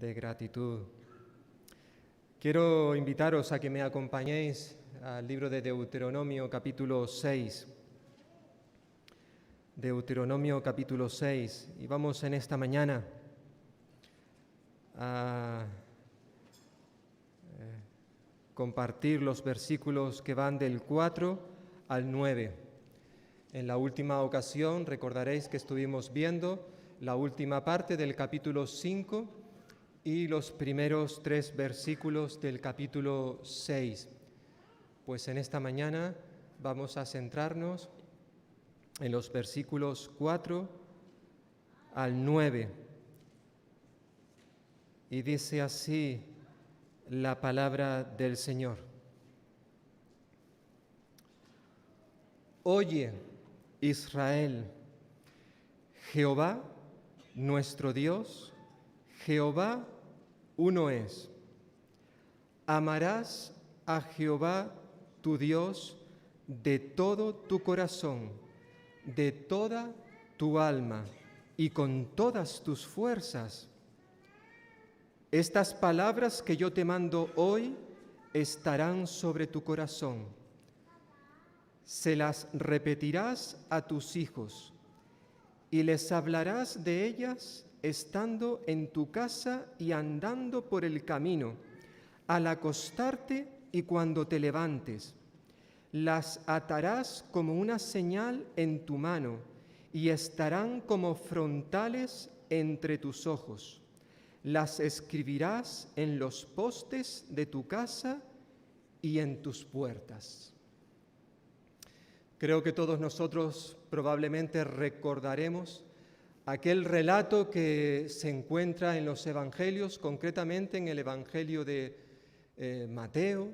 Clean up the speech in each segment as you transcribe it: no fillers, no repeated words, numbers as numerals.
de gratitud. Quiero invitaros a que me acompañéis al libro de Deuteronomio capítulo 6. Deuteronomio capítulo 6. Y vamos en esta mañana a compartir los versículos que van del 4 al 9. En la última ocasión recordaréis que estuvimos viendo la última parte del capítulo 5 y los primeros 3 versículos del capítulo 6. Pues en esta mañana vamos a centrarnos en los versículos 4 al 9. Y dice así la palabra del Señor. Oye, Israel, Jehová, nuestro Dios, Jehová uno es. Amarás a Jehová tu Dios de todo tu corazón, de toda tu alma y con todas tus fuerzas. Estas palabras que yo te mando hoy estarán sobre tu corazón. Se las repetirás a tus hijos y les hablarás de ellas estando en tu casa y andando por el camino, al acostarte y cuando te levantes. Las atarás como una señal en tu mano y estarán como frontales entre tus ojos. Las escribirás en los postes de tu casa y en tus puertas. Creo que todos nosotros probablemente recordaremos aquel relato que se encuentra en los evangelios, concretamente en el evangelio de Mateo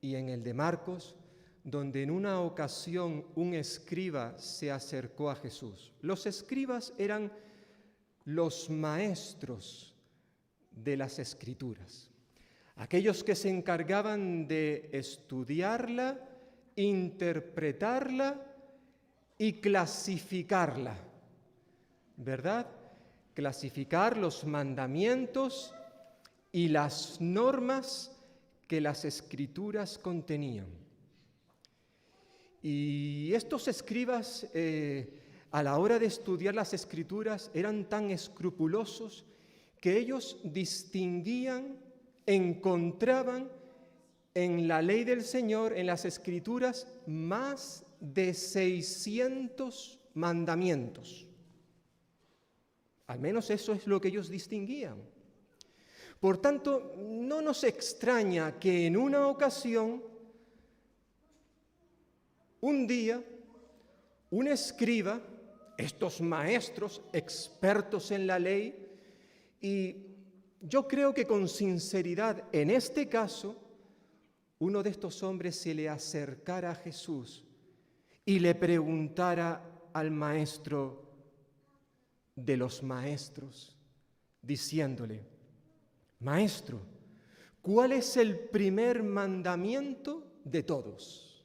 y en el de Marcos, donde en una ocasión un escriba se acercó a Jesús. Los escribas eran los maestros de las Escrituras, aquellos que se encargaban de estudiarla, interpretarla y clasificarla, ¿verdad? Clasificar los mandamientos y las normas que las Escrituras contenían. Y estos escribas, a la hora de estudiar las Escrituras, eran tan escrupulosos que ellos distinguían, encontraban en la ley del Señor, en las Escrituras, más de 600 mandamientos. Al menos eso es lo que ellos distinguían. Por tanto, no nos extraña que en una ocasión, un día, un escriba, estos maestros expertos en la ley, y yo creo que con sinceridad, en este caso, uno de estos hombres se le acercara a Jesús y le preguntara al maestro de los maestros, diciéndole: Maestro, ¿cuál es el primer mandamiento de todos?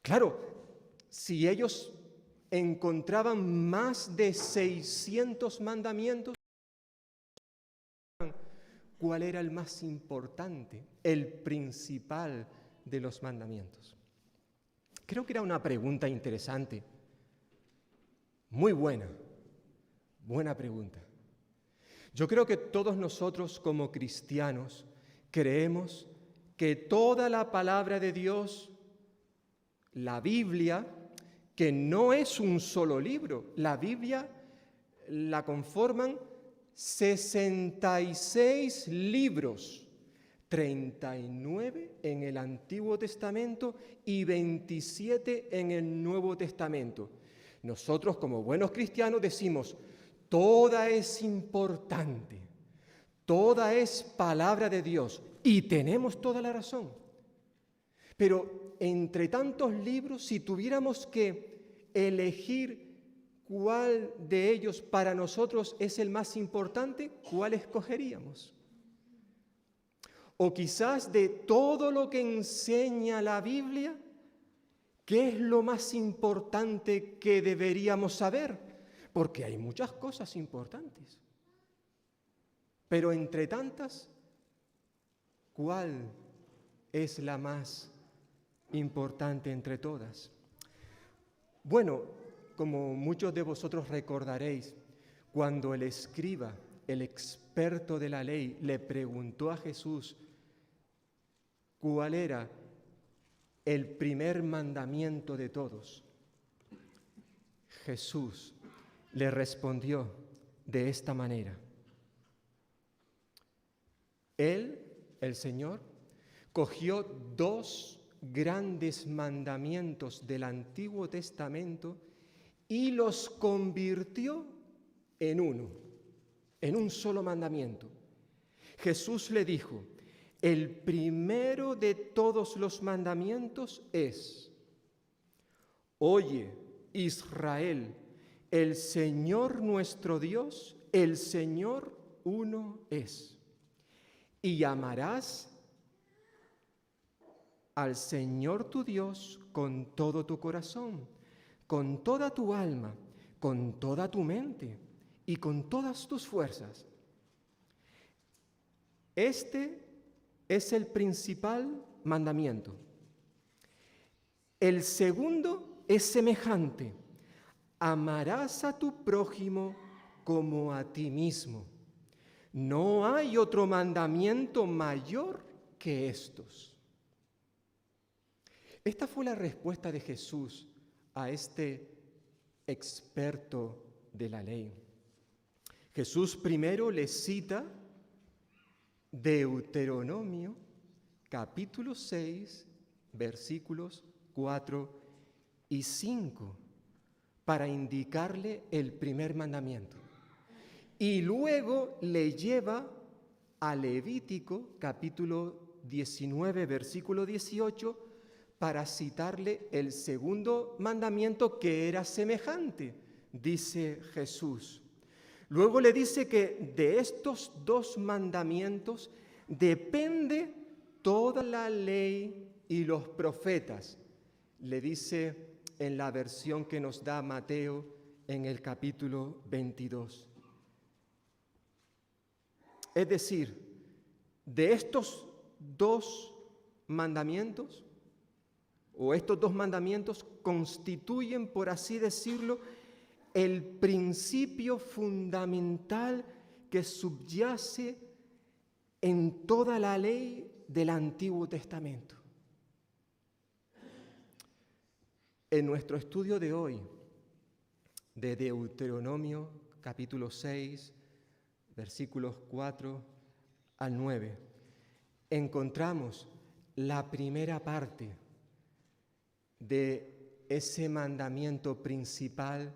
Claro, si ellos encontraban más de 600 mandamientos, ¿cuál era el más importante, el principal de los mandamientos? Creo que era una pregunta interesante, muy buena pregunta. Yo creo que todos nosotros como cristianos creemos que toda la palabra de Dios, la Biblia, que no es un solo libro, la Biblia la conforman 66 libros, 39 en el Antiguo Testamento y 27 en el Nuevo Testamento. Nosotros como buenos cristianos decimos, toda es importante, toda es palabra de Dios y tenemos toda la razón. Pero entre tantos libros, si tuviéramos que elegir ¿cuál de ellos para nosotros es el más importante? ¿Cuál escogeríamos? O quizás de todo lo que enseña la Biblia, ¿qué es lo más importante que deberíamos saber? porque hay muchas cosas importantes. Pero entre tantas, ¿cuál es la más importante entre todas? Bueno, como muchos de vosotros recordaréis, cuando el escriba, el experto de la ley, le preguntó a Jesús cuál era el primer mandamiento de todos, Jesús le respondió de esta manera. Él, el Señor, cogió dos grandes mandamientos del Antiguo Testamento y los convirtió en uno, en un solo mandamiento. Jesús le dijo, el primero de todos los mandamientos es: oye, Israel, el Señor nuestro Dios, el Señor uno es. Y amarás al Señor tu Dios con todo tu corazón, con toda tu alma, con toda tu mente y con todas tus fuerzas. Este es el principal mandamiento. El segundo es semejante: amarás a tu prójimo como a ti mismo. No hay otro mandamiento mayor que estos. Esta fue la respuesta de Jesús a este experto de la ley. Jesús primero le cita Deuteronomio capítulo 6, versículos 4 y 5, para indicarle el primer mandamiento. Y luego le lleva a Levítico capítulo 19, versículo 18, para citarle el segundo mandamiento que era semejante, dice Jesús. Luego le dice que de estos dos mandamientos depende toda la ley y los profetas. Le dice en la versión que nos da Mateo en el capítulo 22. Es decir, de estos dos mandamientos, o estos dos mandamientos constituyen, por así decirlo, el principio fundamental que subyace en toda la ley del Antiguo Testamento. En nuestro estudio de hoy, de Deuteronomio capítulo 6, versículos 4 al 9, encontramos la primera parte de ese mandamiento principal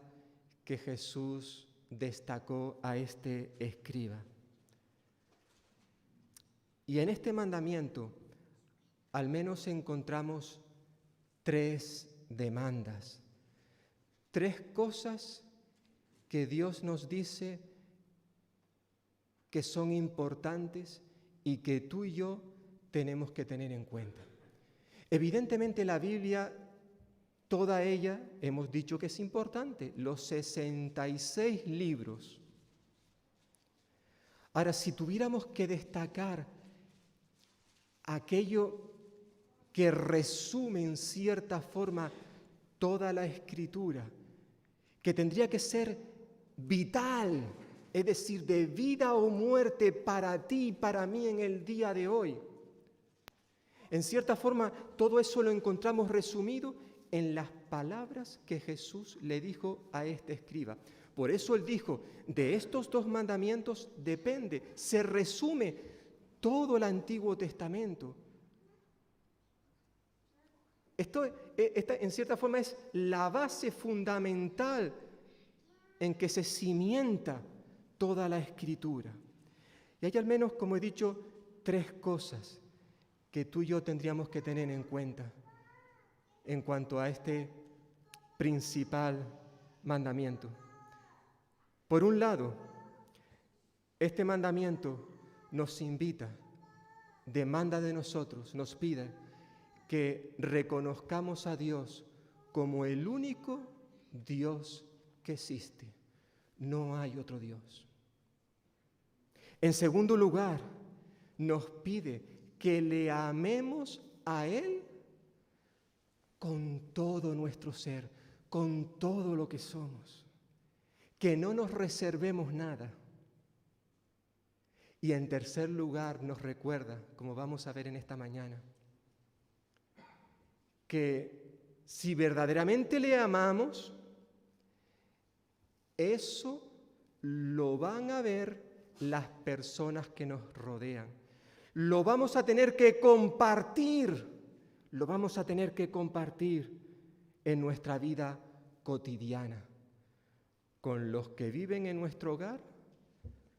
que Jesús destacó a este escriba. Y en este mandamiento al menos encontramos tres demandas, tres cosas que Dios nos dice que son importantes y que tú y yo tenemos que tener en cuenta. Evidentemente la Biblia, toda ella, hemos dicho que es importante, los 66 libros. Ahora, si tuviéramos que destacar aquello que resume en cierta forma toda la Escritura, que tendría que ser vital, es decir, de vida o muerte para ti y para mí en el día de hoy. En cierta forma, todo eso lo encontramos resumido en las palabras que Jesús le dijo a este escriba. Por eso él dijo, de estos dos mandamientos depende, se resume todo el Antiguo Testamento. Esto en cierta forma es la base fundamental en que se cimienta toda la Escritura. Y hay al menos, como he dicho, tres cosas que tú y yo tendríamos que tener en cuenta en cuanto a este principal mandamiento. Por un lado, este mandamiento nos invita, demanda de nosotros, nos pide que reconozcamos a Dios como el único Dios que existe, no hay otro Dios. En segundo lugar, nos pide que le amemos a Él con todo nuestro ser, con todo lo que somos, que no nos reservemos nada. Y en tercer lugar nos recuerda, como vamos a ver en esta mañana, que si verdaderamente le amamos, eso lo van a ver las personas que nos rodean. Lo vamos a tener que compartir, en nuestra vida cotidiana, con los que viven en nuestro hogar,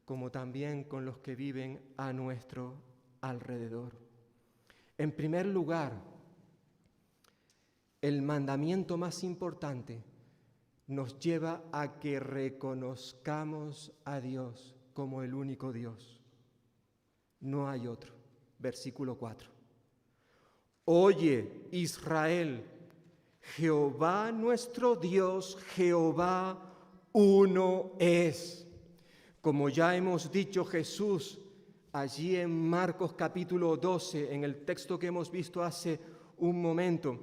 como también con los que viven a nuestro alrededor. En primer lugar, el mandamiento más importante nos lleva a que reconozcamos a Dios como el único Dios. No hay otro. Versículo 4. Oye, Israel, Jehová nuestro Dios, Jehová uno es. Como ya hemos dicho, Jesús, allí en Marcos capítulo 12, en el texto que hemos visto hace un momento,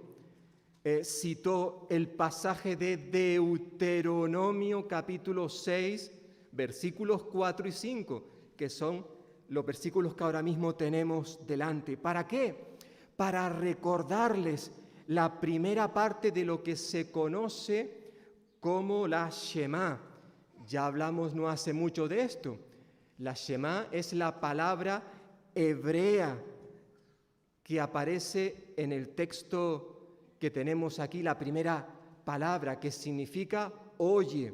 citó el pasaje de Deuteronomio capítulo 6, versículos 4 y 5, que son los versículos que ahora mismo tenemos delante. ¿Para qué? Para recordarles la primera parte de lo que se conoce como la Shema. Ya hablamos no hace mucho de esto. La Shema es la palabra hebrea que aparece en el texto que tenemos aquí, la primera palabra, que significa oye,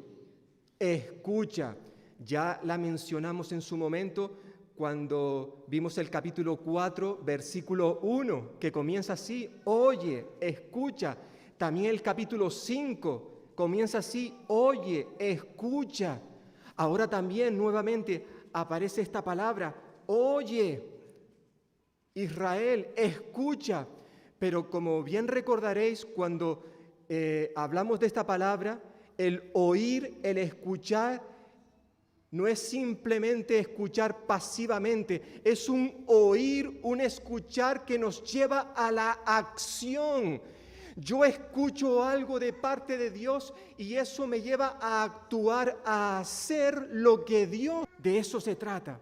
escucha. Ya la mencionamos en su momento cuando vimos el capítulo 4, versículo 1, que comienza así, oye, escucha. También el capítulo 5 comienza así, oye, escucha. Ahora también nuevamente aparece esta palabra, oye, Israel, escucha. Pero como bien recordaréis, cuando hablamos de esta palabra, el oír, el escuchar, no es simplemente escuchar pasivamente, es un oír, un escuchar que nos lleva a la acción. Yo escucho algo de parte de Dios y eso me lleva a actuar, a hacer lo que Dios. De eso se trata.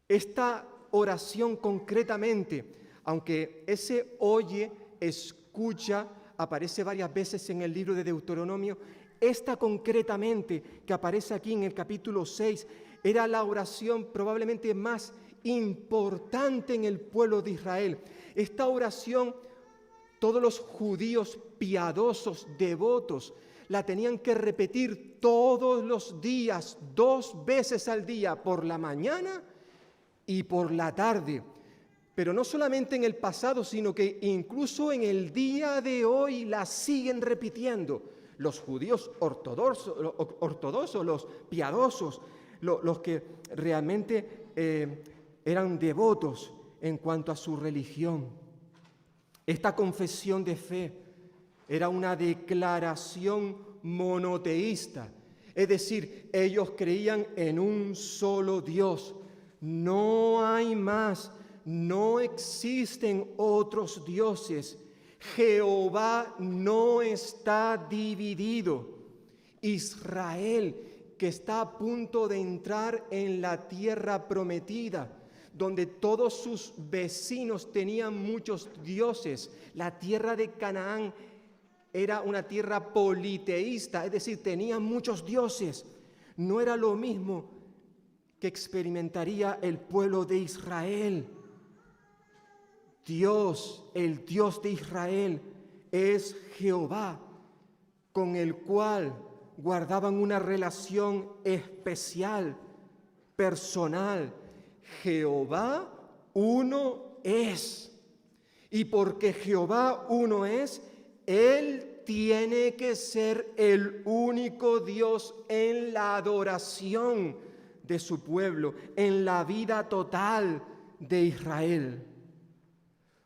Esta oración concretamente, aunque ese oye, escucha, aparece varias veces en el libro de Deuteronomio, esta concretamente que aparece aquí en el capítulo 6, era la oración probablemente más importante en el pueblo de Israel. Esta oración, todos los judíos piadosos, devotos, la tenían que repetir todos los días, 2 veces al día, por la mañana y por la tarde. Pero no solamente en el pasado, sino que incluso en el día de hoy la siguen repitiendo. Los judíos ortodoxos, los piadosos, los que realmente eran devotos en cuanto a su religión. Esta confesión de fe era una declaración monoteísta, es decir, ellos creían en un solo Dios. No hay más, no existen otros dioses. Jehová no está dividido. Israel, que está a punto de entrar en la tierra prometida, donde todos sus vecinos tenían muchos dioses. La tierra de Canaán era una tierra politeísta, es decir, tenían muchos dioses. No era lo mismo que experimentaría el pueblo de Israel. Dios, el Dios de Israel, es Jehová, con el cual guardaban una relación especial, personal. Jehová uno es. Y porque Jehová uno es, Él tiene que ser el único Dios en la adoración de su pueblo, en la vida total de Israel.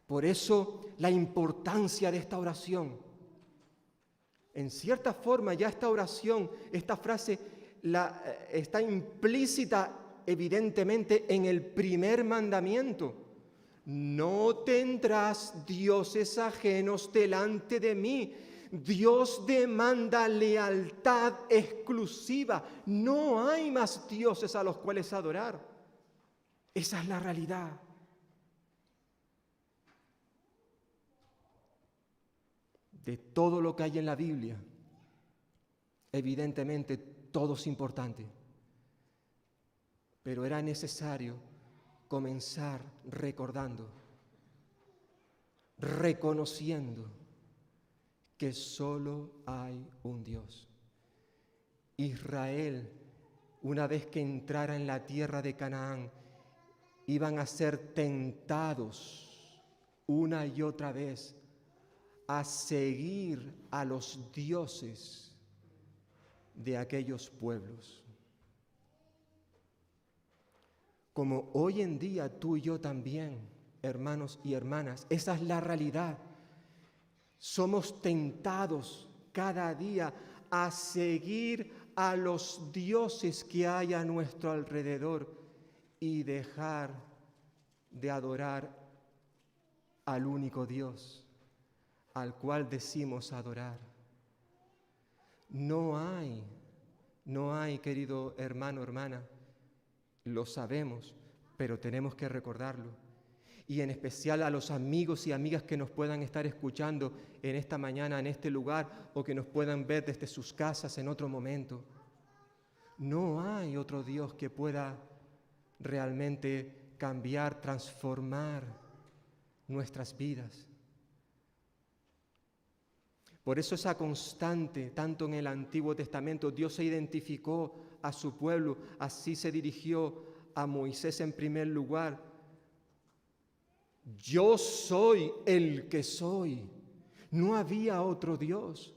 Por eso la importancia de esta oración. En cierta forma ya esta oración, esta frase, está implícita evidentemente en el primer mandamiento. No tendrás dioses ajenos delante de mí. Dios demanda lealtad exclusiva. No hay más dioses a los cuales adorar. Esa es la realidad. De todo lo que hay en la Biblia, evidentemente todo es importante, pero era necesario comenzar recordando, reconociendo que solo hay un Dios. Israel, una vez que entrara en la tierra de Canaán, iban a ser tentados una y otra vez a seguir a los dioses de aquellos pueblos. Como hoy en día tú y yo también, hermanos y hermanas, esa es la realidad. Somos tentados cada día a seguir a los dioses que hay a nuestro alrededor y dejar de adorar al único Dios al cual decimos adorar. No hay, querido hermano, hermana, lo sabemos, pero tenemos que recordarlo. Y en especial a los amigos y amigas que nos puedan estar escuchando en esta mañana, en este lugar, o que nos puedan ver desde sus casas en otro momento. No hay otro Dios que pueda realmente cambiar, transformar nuestras vidas. Por eso esa constante, tanto en el Antiguo Testamento, Dios se identificó a su pueblo, así se dirigió a Moisés en primer lugar. Yo soy el que soy. No había otro Dios.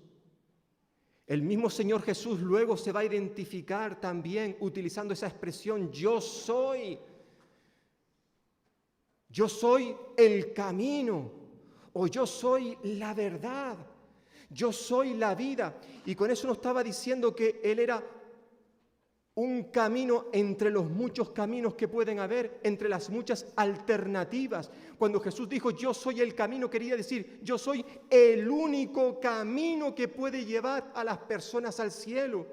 El mismo Señor Jesús luego se va a identificar también utilizando esa expresión, yo soy. Yo soy el camino, o yo soy la verdad. Yo soy la vida. Y con eso no estaba diciendo que Él era un camino entre los muchos caminos que pueden haber, entre las muchas alternativas. Cuando Jesús dijo, yo soy el camino, quería decir, yo soy el único camino que puede llevar a las personas al cielo.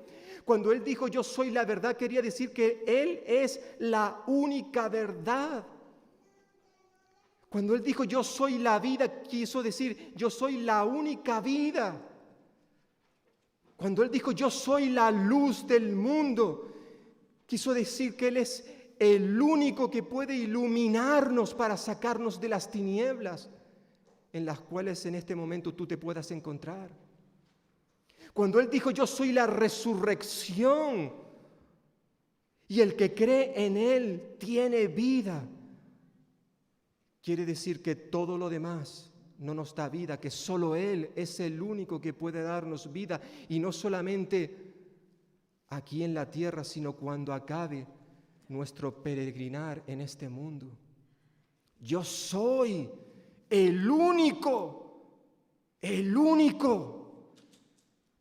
Cuando Él dijo, yo soy la verdad, quería decir que Él es la única verdad. Cuando Él dijo, yo soy la vida, quiso decir, yo soy la única vida. Cuando Él dijo, yo soy la luz del mundo, quiso decir que Él es el único que puede iluminarnos para sacarnos de las tinieblas en las cuales en este momento tú te puedas encontrar. Cuando Él dijo, yo soy la resurrección y el que cree en Él tiene vida, quiere decir que todo lo demás no nos da vida, que solo Él es el único que puede darnos vida, y no solamente aquí en la tierra, sino cuando acabe nuestro peregrinar en este mundo. Yo soy el único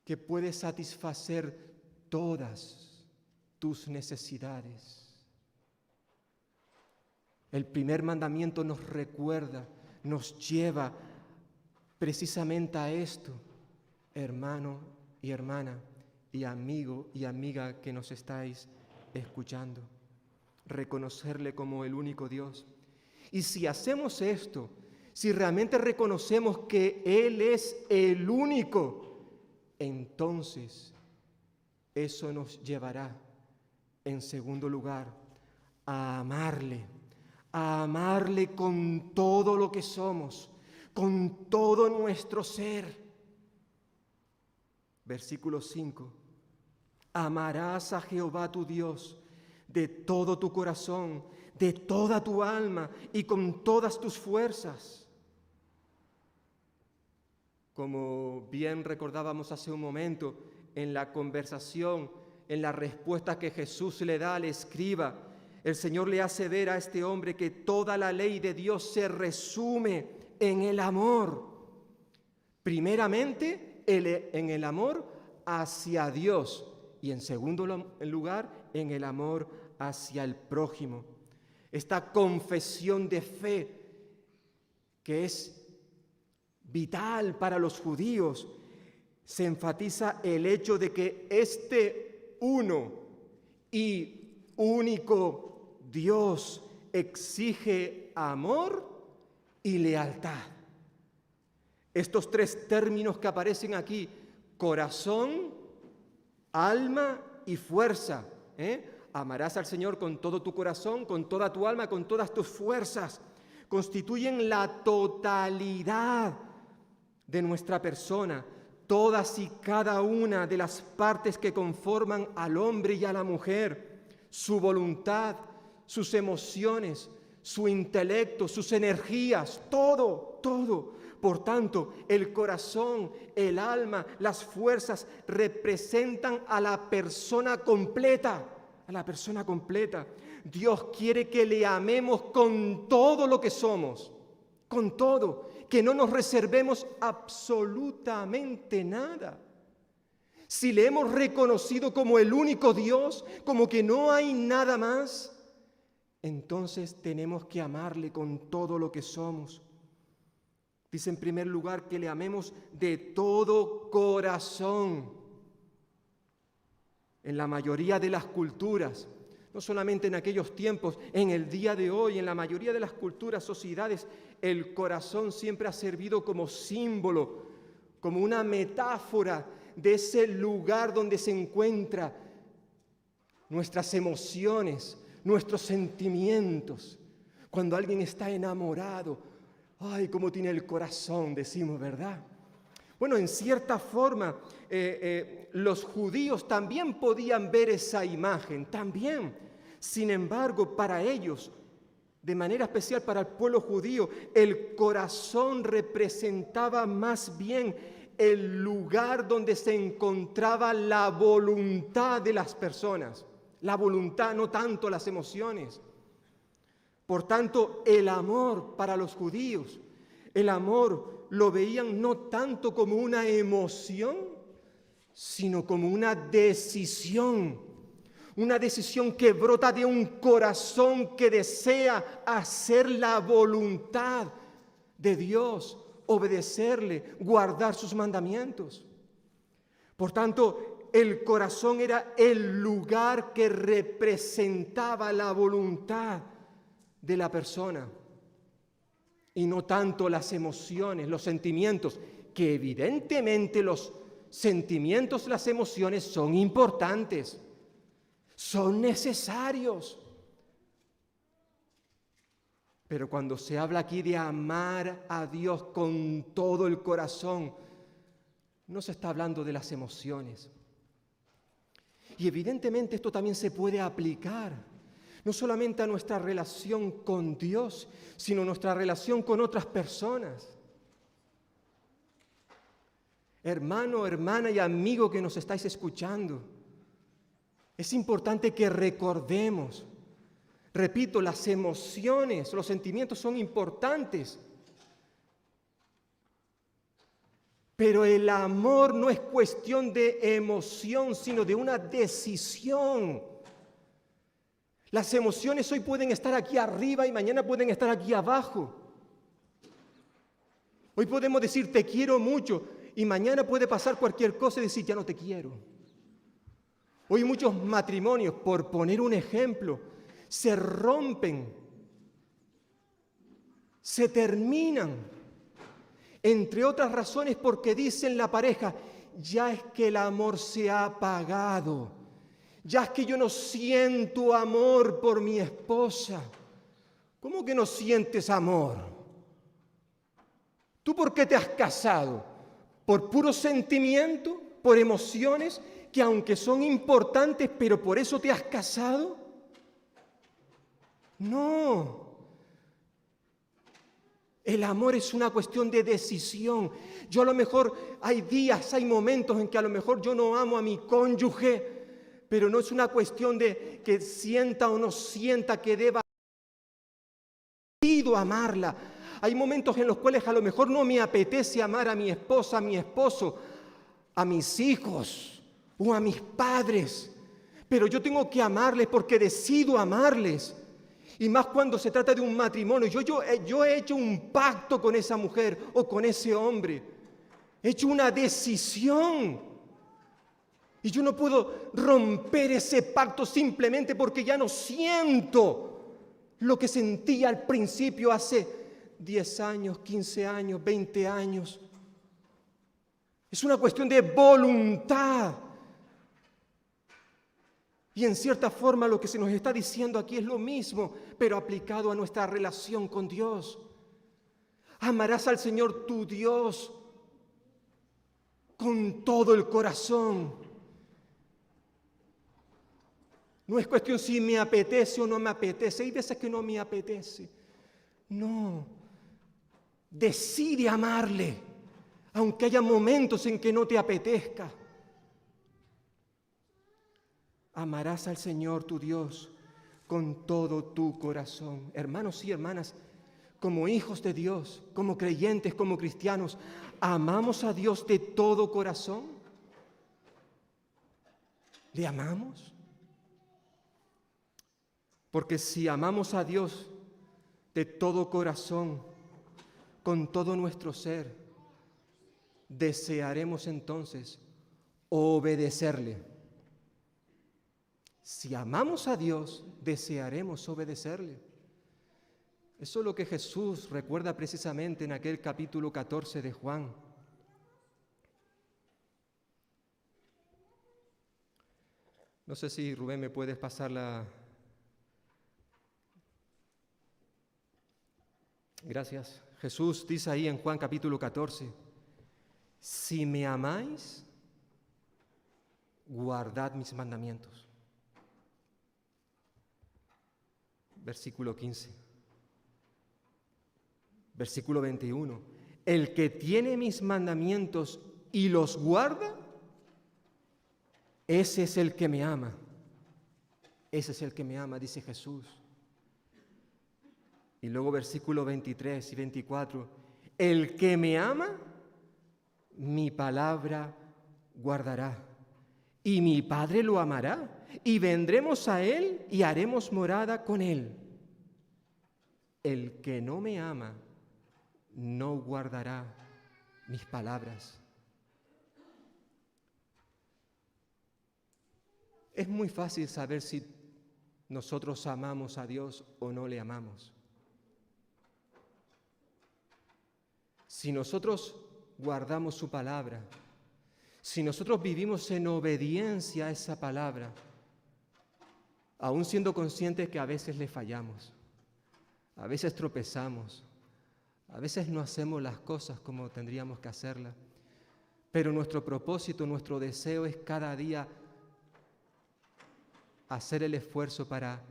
que puede satisfacer todas tus necesidades. El primer mandamiento nos recuerda, nos lleva precisamente a esto, hermano y hermana, y amigo y amiga que nos estáis escuchando. Reconocerle como el único Dios. Y si hacemos esto, si realmente reconocemos que Él es el único, entonces eso nos llevará, en segundo lugar, a amarle con todo lo que somos, con todo nuestro ser. Versículo 5. Amarás a Jehová tu Dios de todo tu corazón, de toda tu alma y con todas tus fuerzas. Como bien recordábamos hace un momento en la conversación, en la respuesta que Jesús le da al escriba, el Señor le hace ver a este hombre que toda la ley de Dios se resume en el amor. Primeramente, en el amor hacia Dios y en segundo lugar, en el amor hacia el prójimo. Esta confesión de fe que es vital para los judíos, se enfatiza el hecho de que este uno y único Dios exige amor y lealtad. Estos tres términos que aparecen aquí, corazón, alma y fuerza. Amarás al Señor con todo tu corazón, con toda tu alma, con todas tus fuerzas. Constituyen la totalidad de nuestra persona, todas y cada una de las partes que conforman al hombre y a la mujer, su voluntad, sus emociones, su intelecto, sus energías, todo. Por tanto, el corazón, el alma, las fuerzas representan a la persona completa, Dios quiere que le amemos con todo lo que somos, con todo, que no nos reservemos absolutamente nada. Si le hemos reconocido como el único Dios, como que no hay nada más, entonces tenemos que amarle con todo lo que somos. Dice en primer lugar que le amemos de todo corazón. En la mayoría de las culturas, no solamente en aquellos tiempos, en el día de hoy, en la mayoría de las culturas, sociedades, el corazón siempre ha servido como símbolo, como una metáfora de ese lugar donde se encuentran nuestras emociones, nuestros sentimientos. Cuando alguien está enamorado, ¡ay, cómo tiene el corazón!, decimos, ¿verdad? Bueno, en cierta forma, los judíos también podían ver esa imagen, también. Sin embargo, para ellos, de manera especial para el pueblo judío, el corazón representaba más bien el lugar donde se encontraba la voluntad de las personas. La voluntad, no tanto las emociones. Por tanto, el amor para los judíos, el amor lo veían no tanto como una emoción, sino como una decisión que brota de un corazón que desea hacer la voluntad de Dios, obedecerle, guardar sus mandamientos. Por tanto, el corazón era el lugar que representaba la voluntad de la persona y no tanto las emociones, los sentimientos, que evidentemente los sentimientos, las emociones son importantes, son necesarios. Pero cuando se habla aquí de amar a Dios con todo el corazón, no se está hablando de las emociones. Y evidentemente esto también se puede aplicar no solamente a nuestra relación con Dios, sino nuestra relación con otras personas. Hermano, hermana y amigo que nos estáis escuchando, es importante que recordemos, repito, las emociones, los sentimientos son importantes, pero el amor no es cuestión de emoción, sino de una decisión. Las emociones hoy pueden estar aquí arriba y mañana pueden estar aquí abajo. Hoy podemos decir te quiero mucho y mañana puede pasar cualquier cosa y decir ya no te quiero. Hoy muchos matrimonios, por poner un ejemplo, se rompen, se terminan, entre otras razones porque dicen la pareja, ya es que el amor se ha apagado. Ya es que yo no siento amor por mi esposa. ¿Cómo que no sientes amor? ¿Tú por qué te has casado? ¿Por puro sentimiento? ¿Por emociones que aunque son importantes, pero por eso te has casado? No. El amor es una cuestión de decisión. Yo a lo mejor hay días, hay momentos en que a lo mejor yo no amo a mi cónyuge, pero no es una cuestión de que sienta o no sienta que deba amarla. Hay momentos en los cuales a lo mejor no me apetece amar a mi esposa, a mi esposo, a mis hijos. o a mis padres, pero yo tengo que amarles porque decido amarles. Y más cuando se trata de un matrimonio. Yo he hecho un pacto con esa mujer o con ese hombre. He hecho una decisión. Y yo no puedo romper ese pacto simplemente porque ya no siento lo que sentía al principio hace 10 años, 15 años, 20 años. Es una cuestión de voluntad. Y en cierta forma lo que se nos está diciendo aquí es lo mismo, pero aplicado a nuestra relación con Dios. Amarás al Señor tu Dios con todo el corazón. No es cuestión si me apetece o no me apetece. Hay veces que no me apetece. No. Decide amarle, aunque haya momentos en que no te apetezca. Amarás al Señor tu Dios con todo tu corazón. Hermanos y hermanas, como hijos de Dios, como creyentes, como cristianos, ¿amamos a Dios de todo corazón? ¿Le amamos? Porque si amamos a Dios de todo corazón, con todo nuestro ser, desearemos entonces obedecerle. Si amamos a Dios, desearemos obedecerle. Eso es lo que Jesús recuerda precisamente en aquel capítulo 14 de Juan. No sé si Rubén me puedes pasar la... Gracias. Jesús dice ahí en Juan capítulo 14, si me amáis, guardad mis mandamientos. Versículo 15. Versículo 21. El que tiene mis mandamientos y los guarda, ese es el que me ama. Ese es el que me ama, dice Jesús. Y luego versículo 23 y 24. El que me ama, mi palabra guardará. Y mi Padre lo amará. Y vendremos a Él y haremos morada con Él. El que no me ama, no guardará mis palabras. Es muy fácil saber si nosotros amamos a Dios o no le amamos. Si nosotros guardamos su palabra, si nosotros vivimos en obediencia a esa palabra, aún siendo conscientes que a veces le fallamos, a veces tropezamos, a veces no hacemos las cosas como tendríamos que hacerlas, pero nuestro propósito, nuestro deseo es cada día hacer el esfuerzo para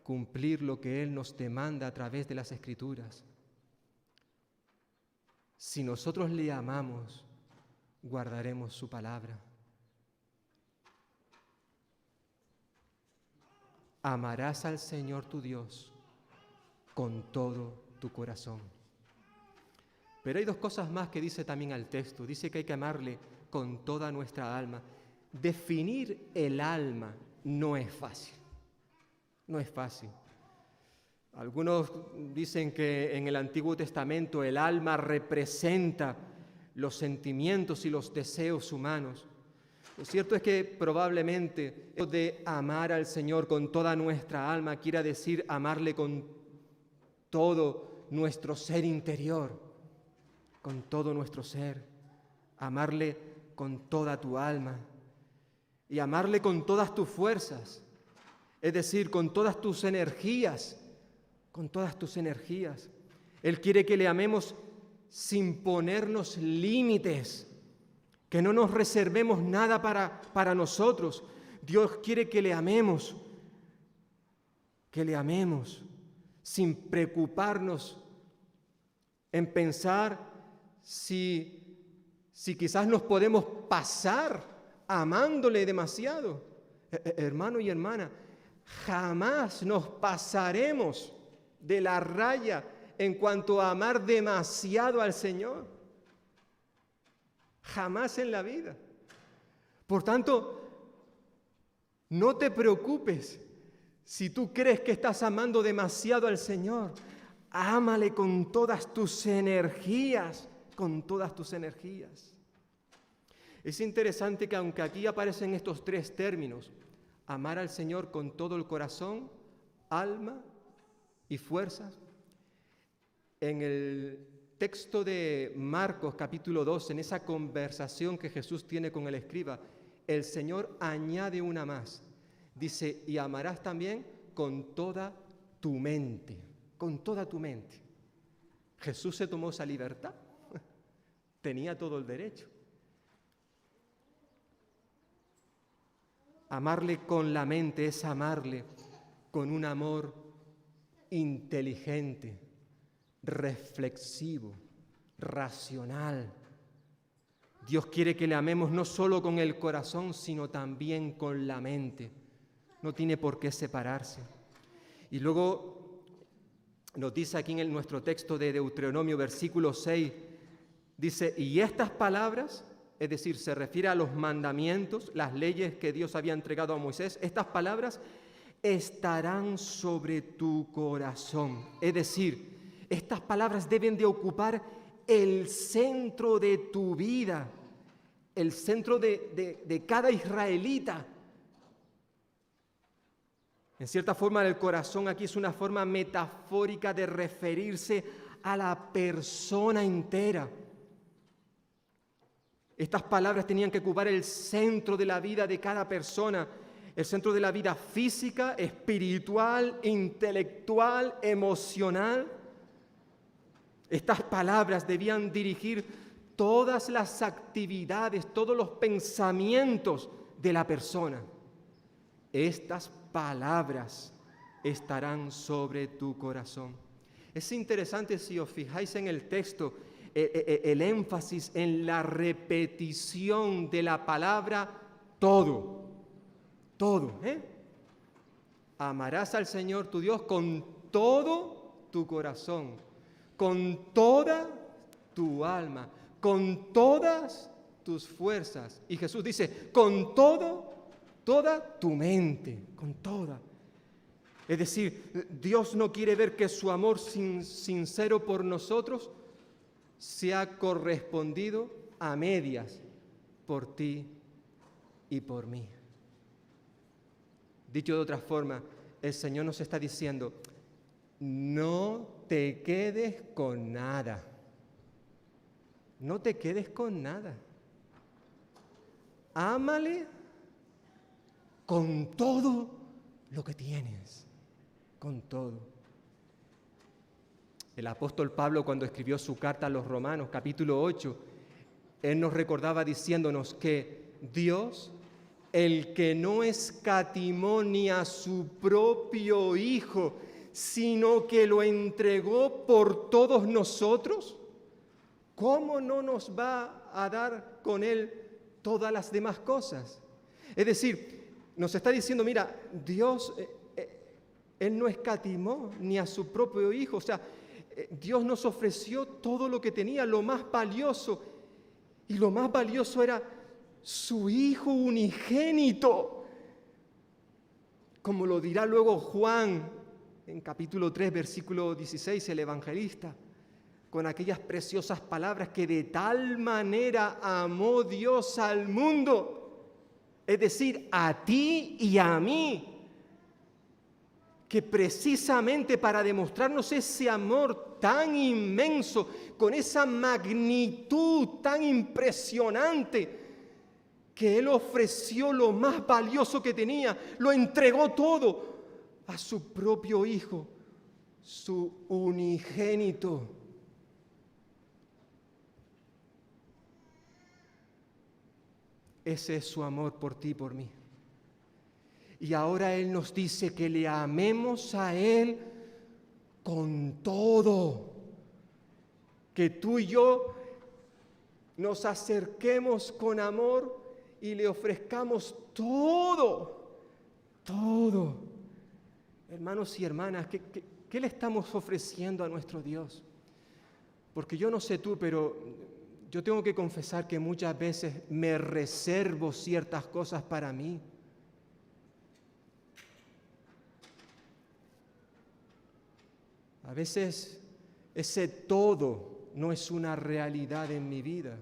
cumplir lo que Él nos demanda a través de las Escrituras. Si nosotros le amamos, guardaremos su palabra. Amarás al Señor tu Dios con todo tu corazón. Pero hay dos cosas más que dice también al texto. Dice que hay que amarle con toda nuestra alma. Definir el alma no es fácil. No es fácil. Algunos dicen que en el Antiguo Testamento el alma representa los sentimientos y los deseos humanos. Lo cierto es que probablemente eso de amar al Señor con toda nuestra alma quiera decir amarle con todo nuestro ser interior, con todo nuestro ser, amarle con toda tu alma y amarle con todas tus fuerzas, es decir, con todas tus energías, con todas tus energías. Él quiere que le amemos sin ponernos límites, que no nos reservemos nada para nosotros. Dios quiere que le amemos sin preocuparnos en pensar si quizás nos podemos pasar amándole demasiado. Hermano y hermana, jamás nos pasaremos de la raya en cuanto a amar demasiado al Señor. Jamás en la vida. Por tanto, no te preocupes si tú crees que estás amando demasiado al Señor. Ámale con todas tus energías, con todas tus energías. Es interesante que aunque aquí aparecen estos tres términos, amar al Señor con todo el corazón, alma y fuerzas, en el texto de Marcos capítulo 2, en esa conversación que Jesús tiene con el escriba, el Señor añade una más. Dice, y amarás también con toda tu mente, con toda tu mente. Jesús se tomó esa libertad, tenía todo el derecho. Amarle con la mente es amarle con un amor inteligente, reflexivo, racional. Dios quiere que le amemos no solo con el corazón, sino también con la mente. No tiene por qué separarse. Y luego nos dice aquí en nuestro texto de Deuteronomio, versículo 6, dice, y estas palabras, es decir, se refiere a los mandamientos, las leyes que Dios había entregado a Moisés, estas palabras estarán sobre tu corazón. Es decir, estas palabras deben de ocupar el centro de tu vida, el centro de cada israelita. En cierta forma, el corazón aquí es una forma metafórica de referirse a la persona entera. Estas palabras tenían que ocupar el centro de la vida de cada persona, el centro de la vida física, espiritual, intelectual, emocional. Estas palabras debían dirigir todas las actividades, todos los pensamientos de la persona. Estas palabras estarán sobre tu corazón. Es interesante si os fijáis en el texto, el énfasis en la repetición de la palabra todo. Todo, Amarás al Señor tu Dios con todo tu corazón, con toda tu alma, con todas tus fuerzas. Y Jesús dice, con toda tu mente, con toda. Es decir, Dios no quiere ver que su amor sincero por nosotros sea correspondido a medias por ti y por mí. Dicho de otra forma, el Señor nos está diciendo, no te quedes con nada. No te quedes con nada. Ámale con todo lo que tienes, con todo. El apóstol Pablo, cuando escribió su carta a los Romanos, capítulo 8, él nos recordaba diciéndonos que Dios, el que no escatimó ni a su propio Hijo, sino que lo entregó por todos nosotros, ¿cómo no nos va a dar con Él todas las demás cosas? Es decir, nos está diciendo, mira, Dios, Él no escatimó ni a su propio Hijo, o sea, Dios nos ofreció todo lo que tenía, lo más valioso, y lo más valioso era su Hijo unigénito, como lo dirá luego Juan en capítulo 3, versículo 16, el evangelista, con aquellas preciosas palabras que de tal manera amó Dios al mundo, es decir, a ti y a mí, que precisamente para demostrarnos ese amor tan inmenso, con esa magnitud tan impresionante, que Él ofreció lo más valioso que tenía, lo entregó todo a su propio Hijo, su unigénito. Ese es su amor por ti y por mí. Y ahora Él nos dice que le amemos a Él con todo, que tú y yo nos acerquemos con amor y le ofrezcamos todo. Hermanos y hermanas, ¿qué le estamos ofreciendo a nuestro Dios? Porque yo no sé tú, pero yo tengo que confesar que muchas veces me reservo ciertas cosas para mí. A veces ese todo no es una realidad en mi vida.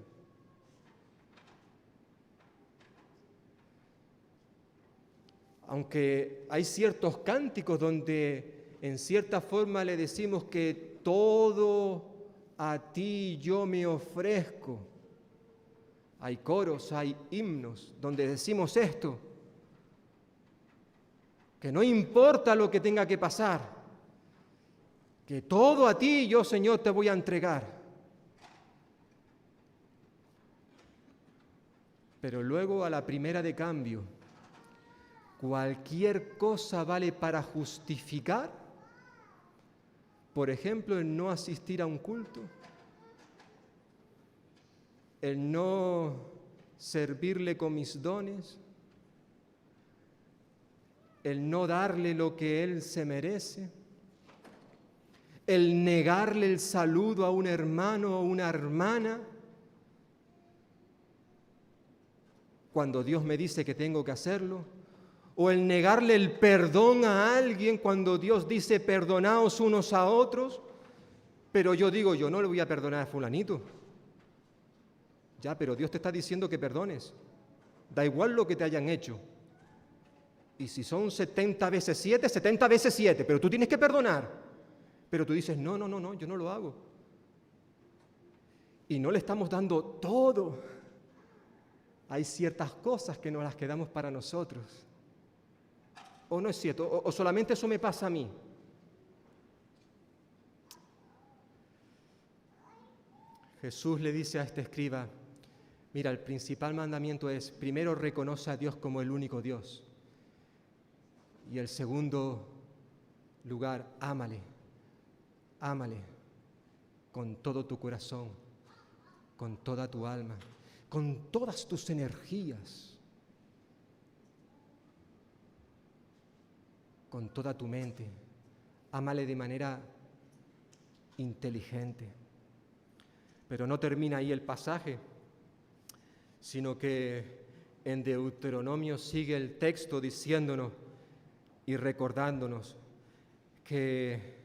Aunque hay ciertos cánticos donde en cierta forma le decimos que todo a ti yo me ofrezco. Hay coros, hay himnos donde decimos esto, que no importa lo que tenga que pasar, que todo a ti yo, Señor, te voy a entregar. Pero luego a la primera de cambio, cualquier cosa vale para justificar, por ejemplo, el no asistir a un culto, el no servirle con mis dones, el no darle lo que Él se merece, el negarle el saludo a un hermano o una hermana, cuando Dios me dice que tengo que hacerlo, o el negarle el perdón a alguien cuando Dios dice perdonaos unos a otros, pero yo digo, yo no le voy a perdonar a fulanito. Ya, pero Dios te está diciendo que perdones. Da igual lo que te hayan hecho. Y si son 70 veces 7, 70 veces 7, pero tú tienes que perdonar. Pero tú dices, no, yo no lo hago. Y no le estamos dando todo. Hay ciertas cosas que nos las quedamos para nosotros. ¿O no es cierto? ¿O solamente eso me pasa a mí? Jesús le dice a este escriba, mira, el principal mandamiento es, primero reconoce a Dios como el único Dios. Y el segundo lugar, ámale con todo tu corazón, con toda tu alma, con todas tus energías, con toda tu mente. Ámale de manera inteligente. Pero no termina ahí el pasaje, sino que en Deuteronomio sigue el texto diciéndonos y recordándonos que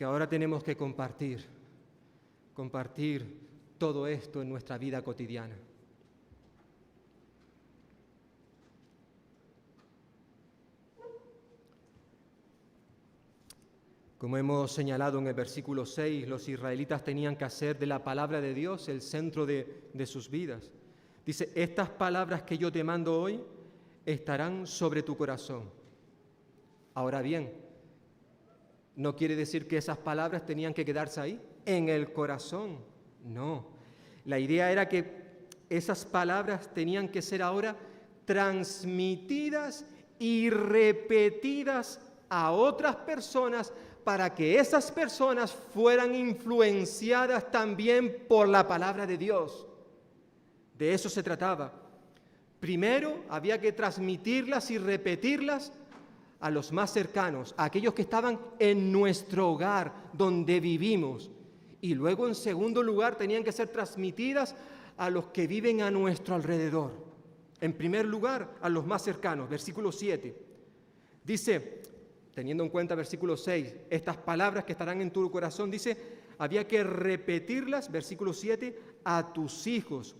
ahora tenemos que compartir todo esto en nuestra vida cotidiana. Como hemos señalado en el versículo 6, los israelitas tenían que hacer de la palabra de Dios el centro de sus vidas. Dice, estas palabras que yo te mando hoy estarán sobre tu corazón. Ahora bien, no quiere decir que esas palabras tenían que quedarse ahí, en el corazón. No. La idea era que esas palabras tenían que ser ahora transmitidas y repetidas a otras personas para que esas personas fueran influenciadas también por la palabra de Dios. De eso se trataba. Primero había que transmitirlas y repetirlas a los más cercanos, a aquellos que estaban en nuestro hogar, donde vivimos. Y luego, en segundo lugar, tenían que ser transmitidas a los que viven a nuestro alrededor. En primer lugar, a los más cercanos. Versículo 7. Dice, teniendo en cuenta versículo 6, estas palabras que estarán en tu corazón, dice, había que repetirlas, versículo 7, a tus hijos.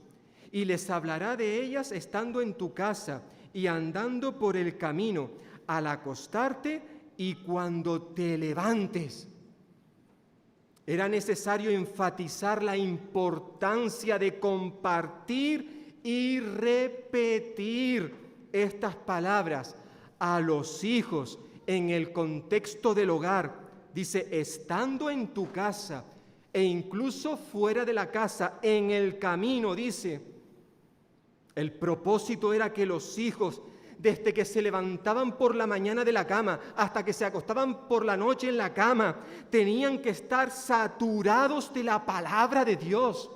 Y les hablará de ellas estando en tu casa y andando por el camino, al acostarte y cuando te levantes. Era necesario enfatizar la importancia de compartir y repetir estas palabras a los hijos en el contexto del hogar. Dice, estando en tu casa e incluso fuera de la casa, en el camino, dice. El propósito era que los hijos, desde que se levantaban por la mañana de la cama hasta que se acostaban por la noche en la cama, tenían que estar saturados de la palabra de Dios.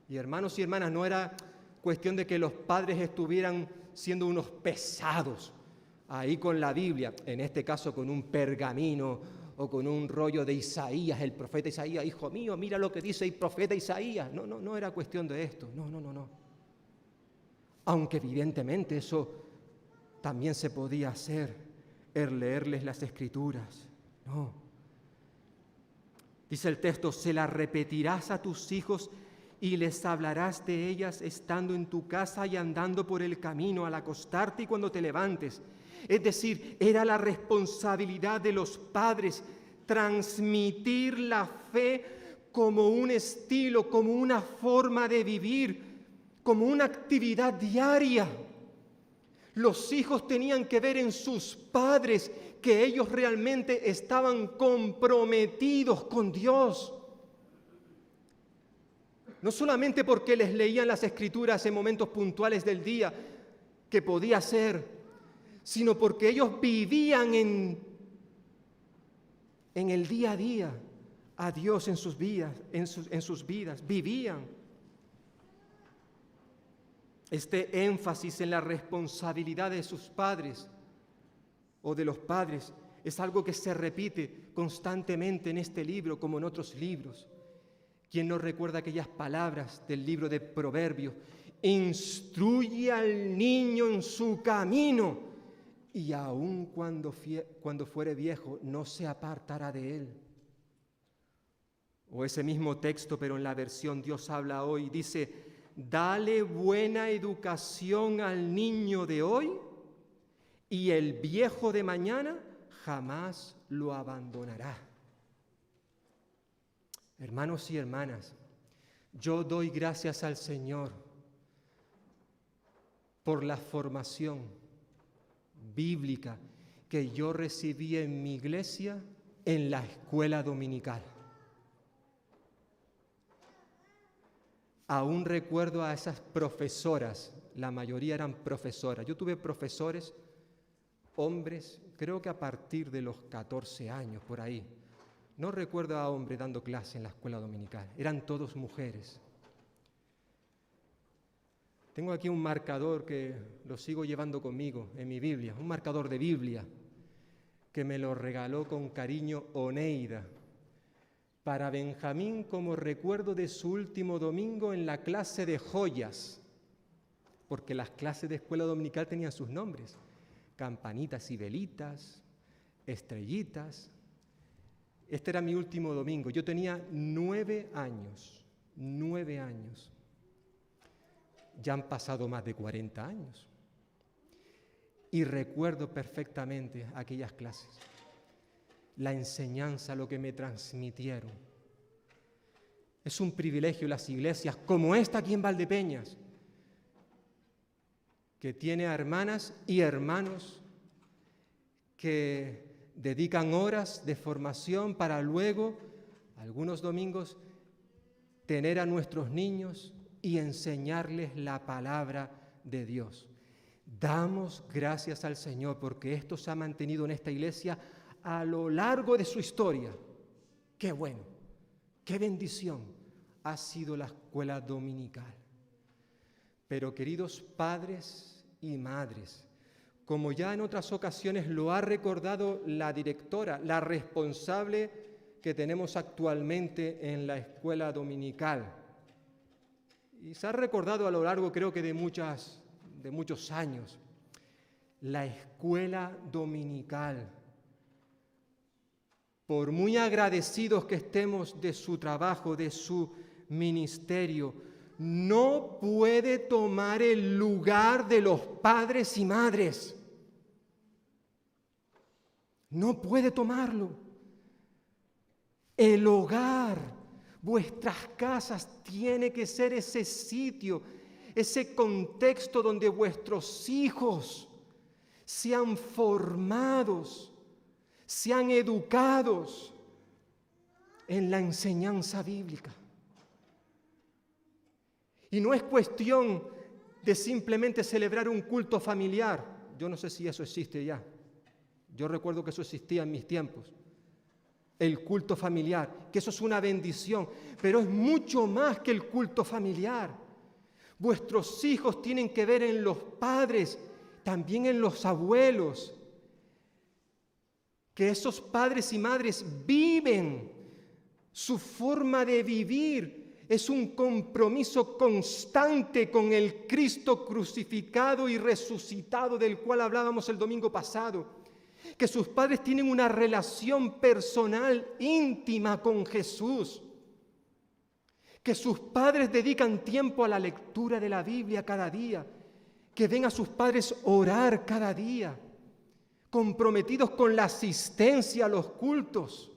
Y hermanos y hermanas, no era cuestión de que los padres estuvieran siendo unos pesados ahí con la Biblia, en este caso con un pergamino o con un rollo de Isaías, el profeta Isaías. Hijo mío, mira lo que dice el profeta Isaías. No era cuestión de esto. No. Aunque evidentemente eso también se podía hacer, el leerles las Escrituras. No. Dice el texto, se las repetirás a tus hijos y les hablarás de ellas estando en tu casa y andando por el camino, al acostarte y cuando te levantes. Es decir, era la responsabilidad de los padres transmitir la fe como un estilo, como una forma de vivir, como una actividad diaria. Los hijos tenían que ver en sus padres que ellos realmente estaban comprometidos con Dios. No solamente porque les leían las Escrituras en momentos puntuales del día, que podía ser, sino porque ellos vivían en el día a día a Dios en sus vidas, vivían. Este énfasis en la responsabilidad de sus padres o de los padres es algo que se repite constantemente en este libro como en otros libros. ¿Quién nos recuerda aquellas palabras del libro de Proverbios? Instruye al niño en su camino y aun cuando fuere viejo no se apartará de él. O ese mismo texto, pero en la versión Dios habla hoy, dice: dale buena educación al niño de hoy y el viejo de mañana jamás lo abandonará. Hermanos y hermanas, yo doy gracias al Señor por la formación bíblica que yo recibí en mi iglesia en la escuela dominical. Aún recuerdo a esas profesoras, la mayoría eran profesoras. Yo tuve profesores, hombres, creo que a partir de los 14 años, por ahí. No recuerdo a hombres dando clase en la escuela dominical, eran todos mujeres. Tengo aquí un marcador que lo sigo llevando conmigo en mi Biblia, un marcador de Biblia que me lo regaló con cariño Oneida para Benjamín como recuerdo de su último domingo en la clase de joyas, porque las clases de escuela dominical tenían sus nombres: campanitas y velitas, estrellitas. Este era mi último domingo. Yo tenía 9 años. Ya han pasado más de 40 años. Y recuerdo perfectamente aquellas clases. La enseñanza, lo que me transmitieron. Es un privilegio las iglesias como esta aquí en Valdepeñas, que tiene a hermanas y hermanos que dedican horas de formación para luego, algunos domingos, tener a nuestros niños y enseñarles la palabra de Dios. Damos gracias al Señor porque esto se ha mantenido en esta iglesia a lo largo de su historia. Qué bueno, qué bendición ha sido la escuela dominical. Pero queridos padres y madres, como ya en otras ocasiones lo ha recordado la directora, la responsable que tenemos actualmente en la escuela dominical, y se ha recordado a lo largo, creo que de muchos años, la escuela dominical, por muy agradecidos que estemos de su trabajo, de su ministerio, no puede tomar el lugar de los padres y madres. No puede tomarlo. El hogar, vuestras casas, tiene que ser ese sitio, ese contexto donde vuestros hijos sean formados, sean educados en la enseñanza bíblica. Y no es cuestión de simplemente celebrar un culto familiar. Yo no sé si eso existe ya. Yo recuerdo que eso existía en mis tiempos. El culto familiar, que eso es una bendición, pero es mucho más que el culto familiar. Vuestros hijos tienen que ver en los padres, también en los abuelos, que esos padres y madres viven. Su forma de vivir es un compromiso constante con el Cristo crucificado y resucitado del cual hablábamos el domingo pasado. Que sus padres tienen una relación personal íntima con Jesús. Que sus padres dedican tiempo a la lectura de la Biblia cada día. Que ven a sus padres orar cada día. Comprometidos con la asistencia a los cultos.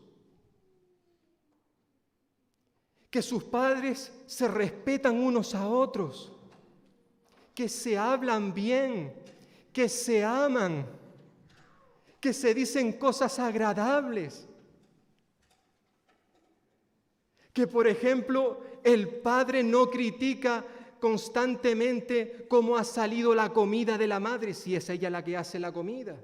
Que sus padres se respetan unos a otros. Que se hablan bien. Que se aman. Que se dicen cosas agradables. Que, por ejemplo, el padre no critica constantemente cómo ha salido la comida de la madre, si es ella la que hace la comida.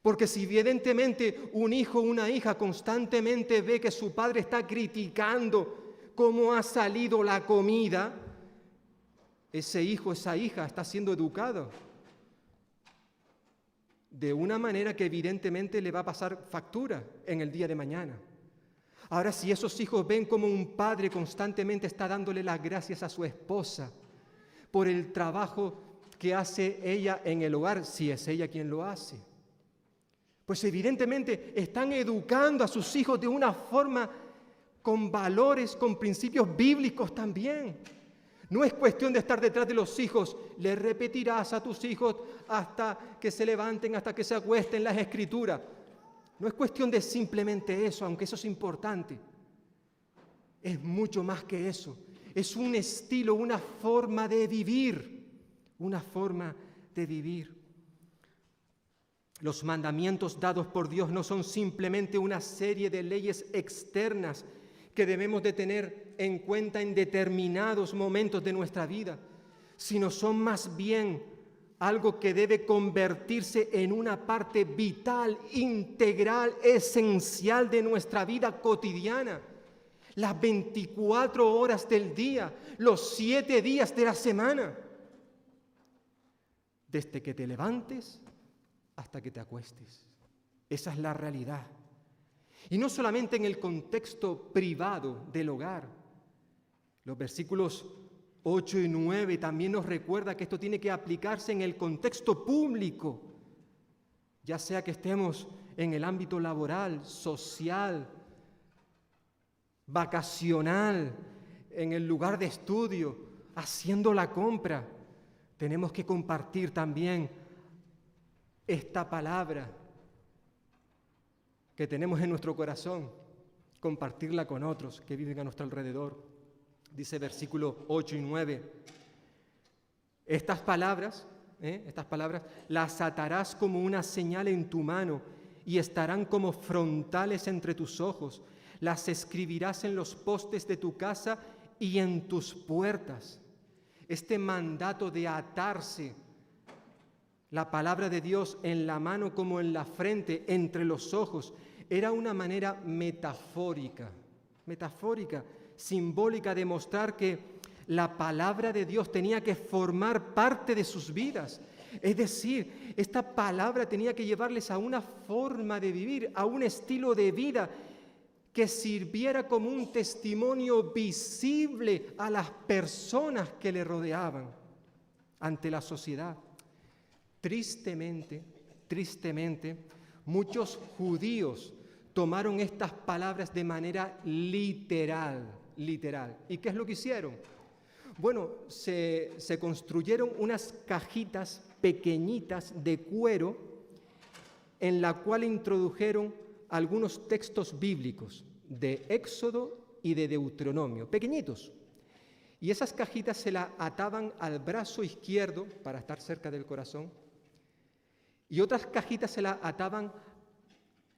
Porque si evidentemente un hijo o una hija constantemente ve que su padre está criticando cómo ha salido la comida, ese hijo, esa hija está siendo educado de una manera que evidentemente le va a pasar factura en el día de mañana. Ahora, si esos hijos ven como un padre constantemente está dándole las gracias a su esposa por el trabajo que hace ella en el hogar, si es ella quien lo hace, pues evidentemente están educando a sus hijos de una forma con valores, con principios bíblicos también. No es cuestión de estar detrás de los hijos. Le repetirás a tus hijos hasta que se levanten, hasta que se acuesten las Escrituras. No es cuestión de simplemente eso, aunque eso es importante. Es mucho más que eso. Es un estilo, una forma de vivir. Una forma de vivir. Los mandamientos dados por Dios no son simplemente una serie de leyes externas que debemos de tener en cuenta en determinados momentos de nuestra vida, sino son más bien algo que debe convertirse en una parte vital, integral, esencial de nuestra vida cotidiana. Las 24 horas del día, los 7 días de la semana. Desde que te levantes hasta que te acuestes. Esa es la realidad. Y no solamente en el contexto privado del hogar. Los versículos 8 y 9 también nos recuerda que esto tiene que aplicarse en el contexto público, ya sea que estemos en el ámbito laboral, social, vacacional, en el lugar de estudio, haciendo la compra. Tenemos que compartir también esta palabra que tenemos en nuestro corazón, compartirla con otros que viven a nuestro alrededor. Dice versículos 8 y 9, estas palabras las atarás como una señal en tu mano y estarán como frontales entre tus ojos. Las escribirás en los postes de tu casa y en tus puertas. Este mandato de atarse la palabra de Dios en la mano como en la frente, entre los ojos, era una manera metafórica, simbólica de mostrar que la palabra de Dios tenía que formar parte de sus vidas. Es decir, esta palabra tenía que llevarles a una forma de vivir, a un estilo de vida que sirviera como un testimonio visible a las personas que le rodeaban ante la sociedad. Tristemente, muchos judíos tomaron estas palabras de manera literal. ¿Y qué es lo que hicieron? Bueno, se construyeron unas cajitas pequeñitas de cuero en la cual introdujeron algunos textos bíblicos de Éxodo y de Deuteronomio, pequeñitos. Y esas cajitas se las ataban al brazo izquierdo para estar cerca del corazón. Y otras cajitas se las ataban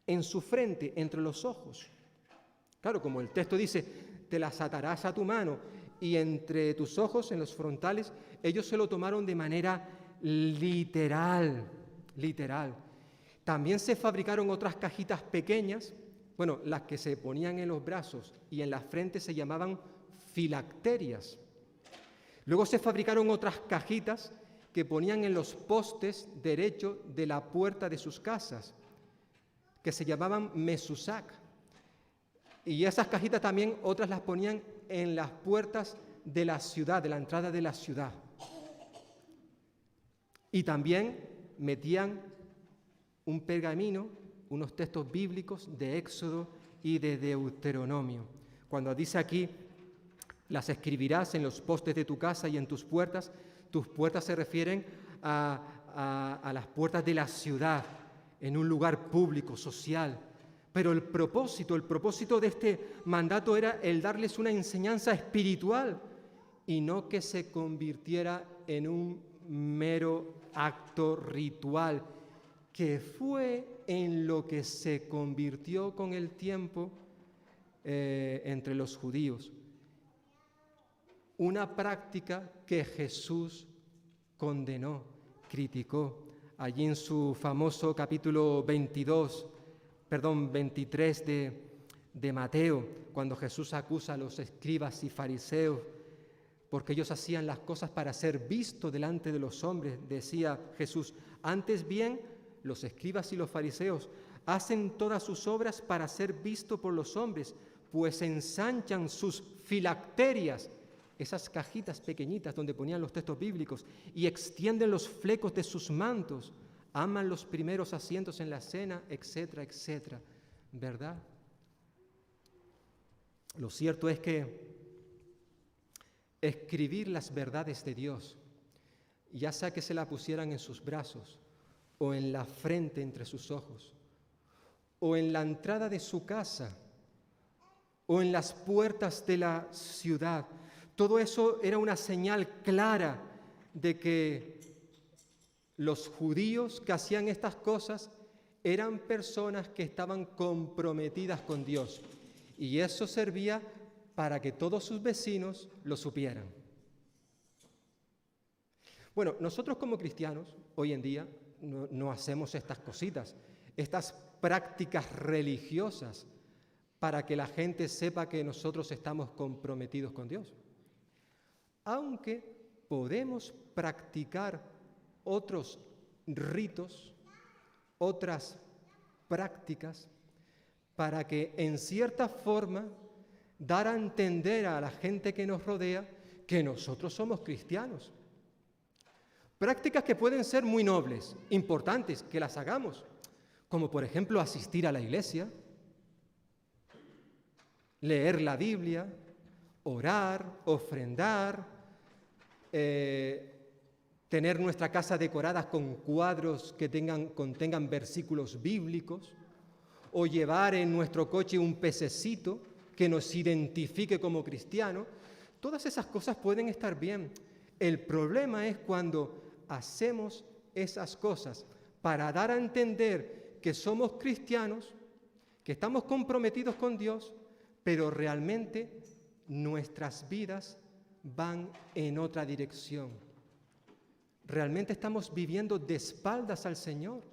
en su frente, entre los ojos. Claro, como el texto dice, te las atarás a tu mano y entre tus ojos, en los frontales, ellos se lo tomaron de manera literal. También se fabricaron otras cajitas pequeñas, bueno, las que se ponían en los brazos y en la frente se llamaban filacterias. Luego se fabricaron otras cajitas que ponían en los postes derechos de la puerta de sus casas, que se llamaban mesusac. Y esas cajitas también otras las ponían en las puertas de la ciudad, de la entrada de la ciudad. Y también metían un pergamino, unos textos bíblicos de Éxodo y de Deuteronomio. Cuando dice aquí, las escribirás en los postes de tu casa y en tus puertas se refieren a las puertas de la ciudad, en un lugar público, social. Pero el propósito de este mandato era el darles una enseñanza espiritual y no que se convirtiera en un mero acto ritual, que fue en lo que se convirtió con el tiempo entre los judíos. Una práctica que Jesús condenó, criticó. Allí en su famoso capítulo 23 de Mateo, cuando Jesús acusa a los escribas y fariseos, porque ellos hacían las cosas para ser vistos delante de los hombres, decía Jesús, antes bien, los escribas y los fariseos hacen todas sus obras para ser vistos por los hombres, pues ensanchan sus filacterias, esas cajitas pequeñitas donde ponían los textos bíblicos, y extienden los flecos de sus mantos, aman los primeros asientos en la cena, etcétera, etcétera. ¿Verdad? Lo cierto es que escribir las verdades de Dios, ya sea que se la pusieran en sus brazos, o en la frente entre sus ojos, o en la entrada de su casa, o en las puertas de la ciudad, todo eso era una señal clara de que los judíos que hacían estas cosas eran personas que estaban comprometidas con Dios. Y eso servía para que todos sus vecinos lo supieran. Bueno, nosotros como cristianos, hoy en día, no hacemos estas cositas, estas prácticas religiosas para que la gente sepa que nosotros estamos comprometidos con Dios. Aunque podemos practicar otros ritos, otras prácticas, para que en cierta forma dar a entender a la gente que nos rodea que nosotros somos cristianos. Prácticas que pueden ser muy nobles, importantes, que las hagamos, como por ejemplo asistir a la iglesia, leer la Biblia, orar, ofrendar, tener nuestra casa decorada con cuadros que contengan versículos bíblicos, o llevar en nuestro coche un pececito que nos identifique como cristiano. Todas esas cosas pueden estar bien. El problema es cuando hacemos esas cosas para dar a entender que somos cristianos, que estamos comprometidos con Dios, pero realmente nuestras vidas van en otra dirección. Realmente estamos viviendo de espaldas al Señor.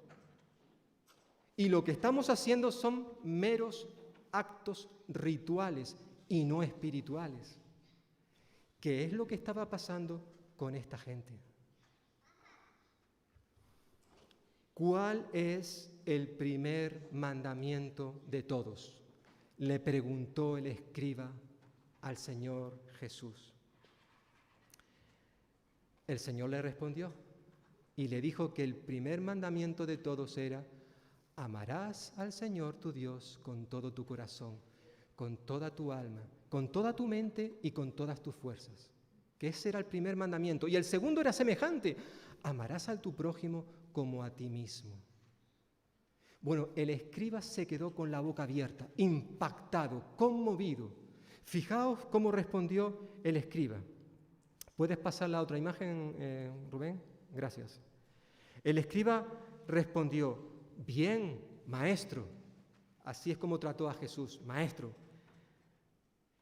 Y lo que estamos haciendo son meros actos rituales y no espirituales. ¿Qué es lo que estaba pasando con esta gente? ¿Cuál es el primer mandamiento de todos?, le preguntó el escriba al Señor Jesús. El Señor le respondió y le dijo que el primer mandamiento de todos era: amarás al Señor tu Dios con todo tu corazón, con toda tu alma, con toda tu mente y con todas tus fuerzas. Que ese era el primer mandamiento. Y el segundo era semejante: amarás a tu prójimo como a ti mismo. Bueno, el escriba se quedó con la boca abierta, impactado, conmovido. Fijaos cómo respondió el escriba. ¿Puedes pasar la otra imagen, Rubén? Gracias. El escriba respondió: bien, maestro. Así es como trató a Jesús: maestro,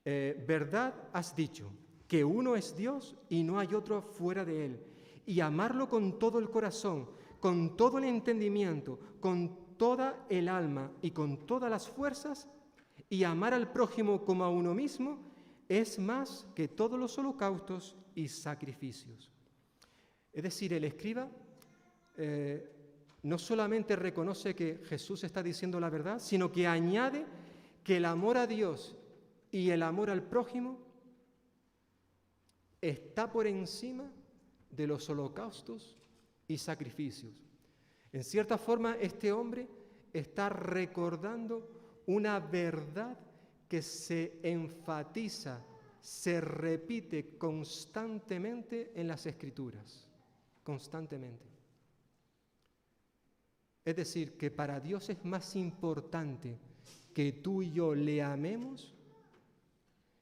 verdad has dicho, que uno es Dios y no hay otro fuera de Él, y amarlo con todo el corazón, con todo el entendimiento, con toda el alma y con todas las fuerzas, y amar al prójimo como a uno mismo, es más que todos los holocaustos y sacrificios. Es decir, el escriba no solamente reconoce que Jesús está diciendo la verdad, sino que añade que el amor a Dios y el amor al prójimo está por encima de los holocaustos y sacrificios. En cierta forma, este hombre está recordando una verdad que se enfatiza, se repite constantemente en las Escrituras, constantemente. Es decir, que para Dios es más importante que tú y yo le amemos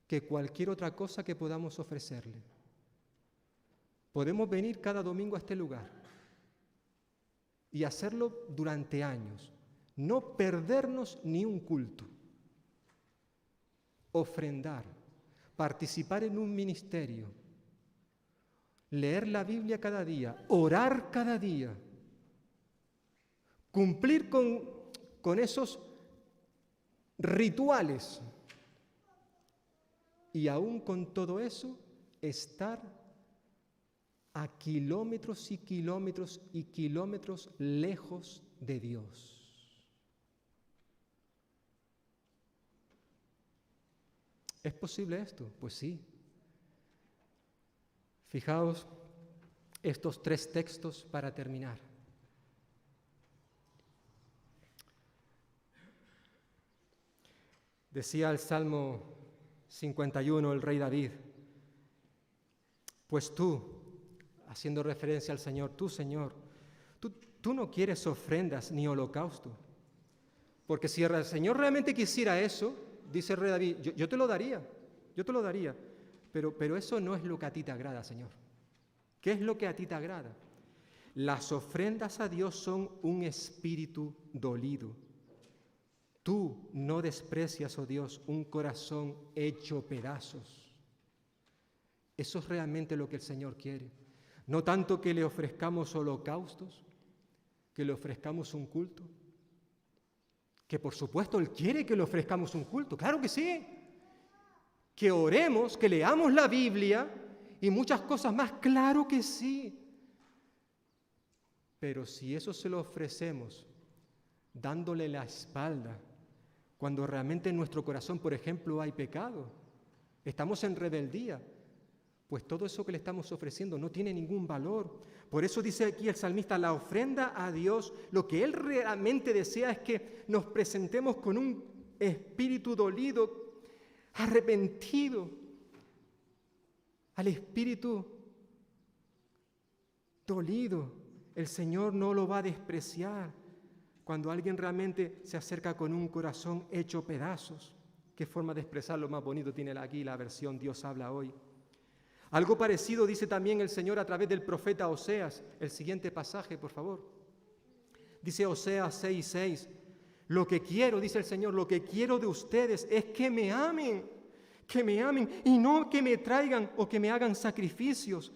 que cualquier otra cosa que podamos ofrecerle. Podemos venir cada domingo a este lugar y hacerlo durante años, no perdernos ni un culto, ofrendar, participar en un ministerio, leer la Biblia cada día, orar cada día, cumplir con esos rituales y aún con todo eso estar a kilómetros y kilómetros y kilómetros lejos de Dios. ¿Es posible esto? Pues sí. Fijaos estos 3 textos para terminar. Decía el Salmo 51 el rey David, pues tú, haciendo referencia al Señor, tú, Señor, tú no quieres ofrendas ni holocausto, porque si el Señor realmente quisiera eso, dice el rey David, yo te lo daría, pero eso no es lo que a ti te agrada, Señor. ¿Qué es lo que a ti te agrada? Las ofrendas a Dios son un espíritu dolido. Tú no desprecias, oh Dios, un corazón hecho pedazos. Eso es realmente lo que el Señor quiere. No tanto que le ofrezcamos holocaustos, que le ofrezcamos un culto, que por supuesto Él quiere que le ofrezcamos un culto, claro que sí. Que oremos, que leamos la Biblia y muchas cosas más, claro que sí. Pero si eso se lo ofrecemos dándole la espalda, cuando realmente en nuestro corazón, por ejemplo, hay pecado, estamos en rebeldía, pues todo eso que le estamos ofreciendo no tiene ningún valor. Por eso dice aquí el salmista, la ofrenda a Dios, lo que Él realmente desea es que nos presentemos con un espíritu dolido, arrepentido, al espíritu dolido. El Señor no lo va a despreciar cuando alguien realmente se acerca con un corazón hecho pedazos. ¿Qué forma de expresarlo más bonito tiene aquí la versión Dios habla hoy? Algo parecido dice también el Señor a través del profeta Oseas. El siguiente pasaje, por favor. Dice Oseas 6:6. Lo que quiero, dice el Señor, lo que quiero de ustedes es que me amen y no que me traigan o que me hagan sacrificios.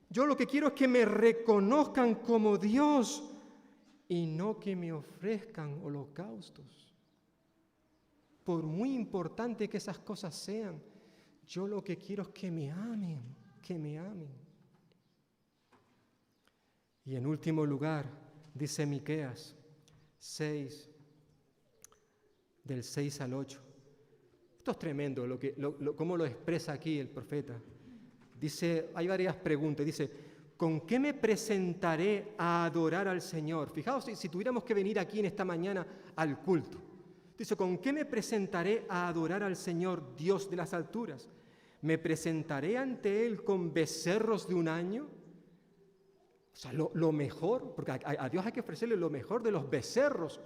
Yo lo que quiero es que me reconozcan como Dios y no que me ofrezcan holocaustos. Por muy importante que esas cosas sean, yo lo que quiero es que me amen, que me amen. Y en último lugar, dice Miqueas 6, del 6 al 8. Esto es tremendo, cómo lo expresa aquí el profeta. Dice, hay varias preguntas, dice, ¿con qué me presentaré a adorar al Señor? Fijaos, si tuviéramos que venir aquí en esta mañana al culto. Dice, ¿con qué me presentaré a adorar al Señor, Dios de las alturas? ¿Me presentaré ante Él con becerros de un año? O sea, lo mejor, porque a Dios hay que ofrecerle lo mejor de los becerros,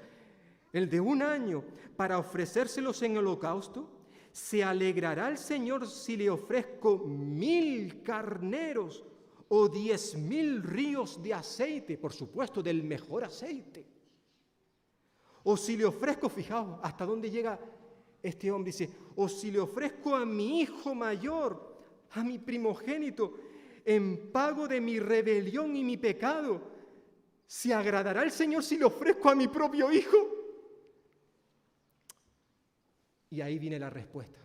el de un año, para ofrecérselos en holocausto. ¿Se alegrará el Señor si le ofrezco 1000 carneros o 10,000 ríos de aceite? Por supuesto, del mejor aceite. O si le ofrezco, fijaos, hasta dónde llega este hombre, dice, o si le ofrezco a mi hijo mayor, a mi primogénito, en pago de mi rebelión y mi pecado, ¿se agradará el Señor si le ofrezco a mi propio hijo? Y ahí viene la respuesta.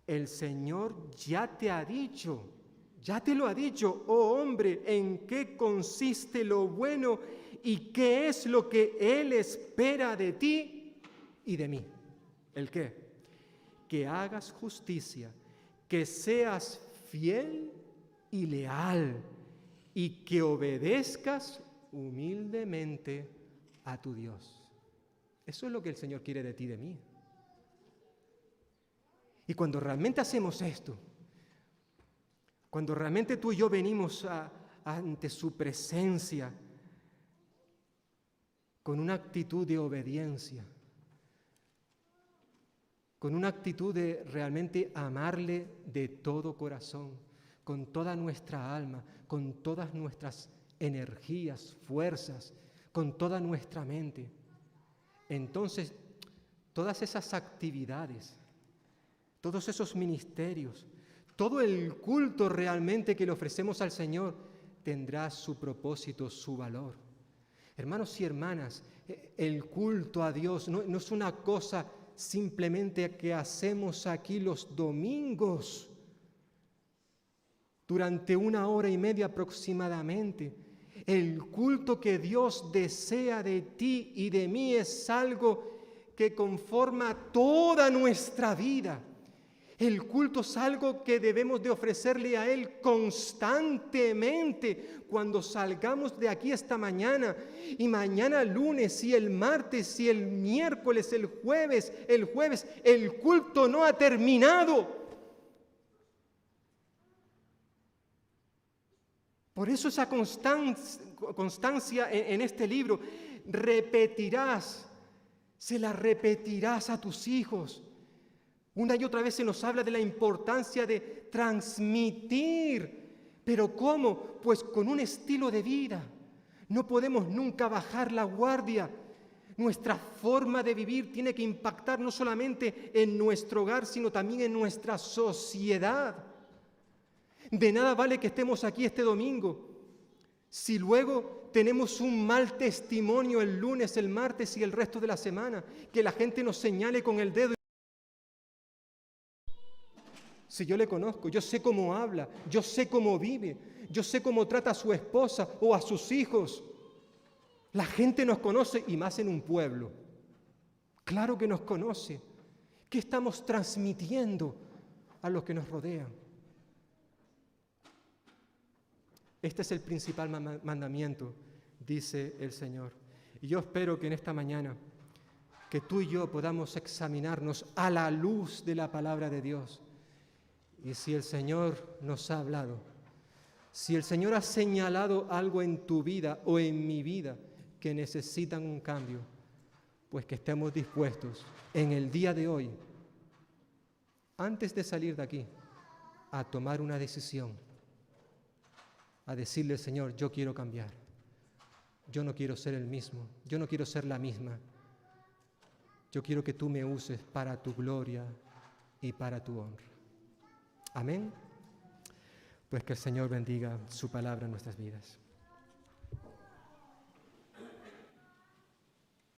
El Señor ya te ha dicho Ya te lo ha dicho, oh hombre, en qué consiste lo bueno y qué es lo que Él espera de ti y de mí. ¿El qué? Que hagas justicia, que seas fiel y leal y que obedezcas humildemente a tu Dios. Eso es lo que el Señor quiere de ti y de mí. Y cuando realmente hacemos esto, cuando realmente tú y yo venimos ante su presencia con una actitud de obediencia, con una actitud de realmente amarle de todo corazón, con toda nuestra alma, con todas nuestras energías, fuerzas, con toda nuestra mente, entonces todas esas actividades, todos esos ministerios, todo el culto realmente que le ofrecemos al Señor tendrá su propósito, su valor. Hermanos y hermanas, el culto a Dios no es una cosa simplemente que hacemos aquí los domingos durante 1 hora y media aproximadamente. El culto que Dios desea de ti y de mí es algo que conforma toda nuestra vida. El culto es algo que debemos de ofrecerle a Él constantemente cuando salgamos de aquí esta mañana y mañana lunes y el martes y el miércoles, el jueves, el culto no ha terminado. Por eso esa constancia en este libro, se la repetirás a tus hijos. Una y otra vez se nos habla de la importancia de transmitir. ¿Pero cómo? Pues con un estilo de vida. No podemos nunca bajar la guardia. Nuestra forma de vivir tiene que impactar no solamente en nuestro hogar, sino también en nuestra sociedad. De nada vale que estemos aquí este domingo si luego tenemos un mal testimonio el lunes, el martes y el resto de la semana, que la gente nos señale con el dedo. Si yo le conozco, yo sé cómo habla, yo sé cómo vive, yo sé cómo trata a su esposa o a sus hijos. La gente nos conoce y más en un pueblo. Claro que nos conoce. ¿Qué estamos transmitiendo a los que nos rodean? Este es el principal mandamiento, dice el Señor. Y yo espero que en esta mañana, que tú y yo podamos examinarnos a la luz de la palabra de Dios. Y si el Señor nos ha hablado, si el Señor ha señalado algo en tu vida o en mi vida que necesitan un cambio, pues que estemos dispuestos en el día de hoy, antes de salir de aquí, a tomar una decisión, a decirle al Señor, yo quiero cambiar, yo no quiero ser el mismo, yo no quiero ser la misma, yo quiero que tú me uses para tu gloria y para tu honra. Amén. Pues que el Señor bendiga su palabra en nuestras vidas.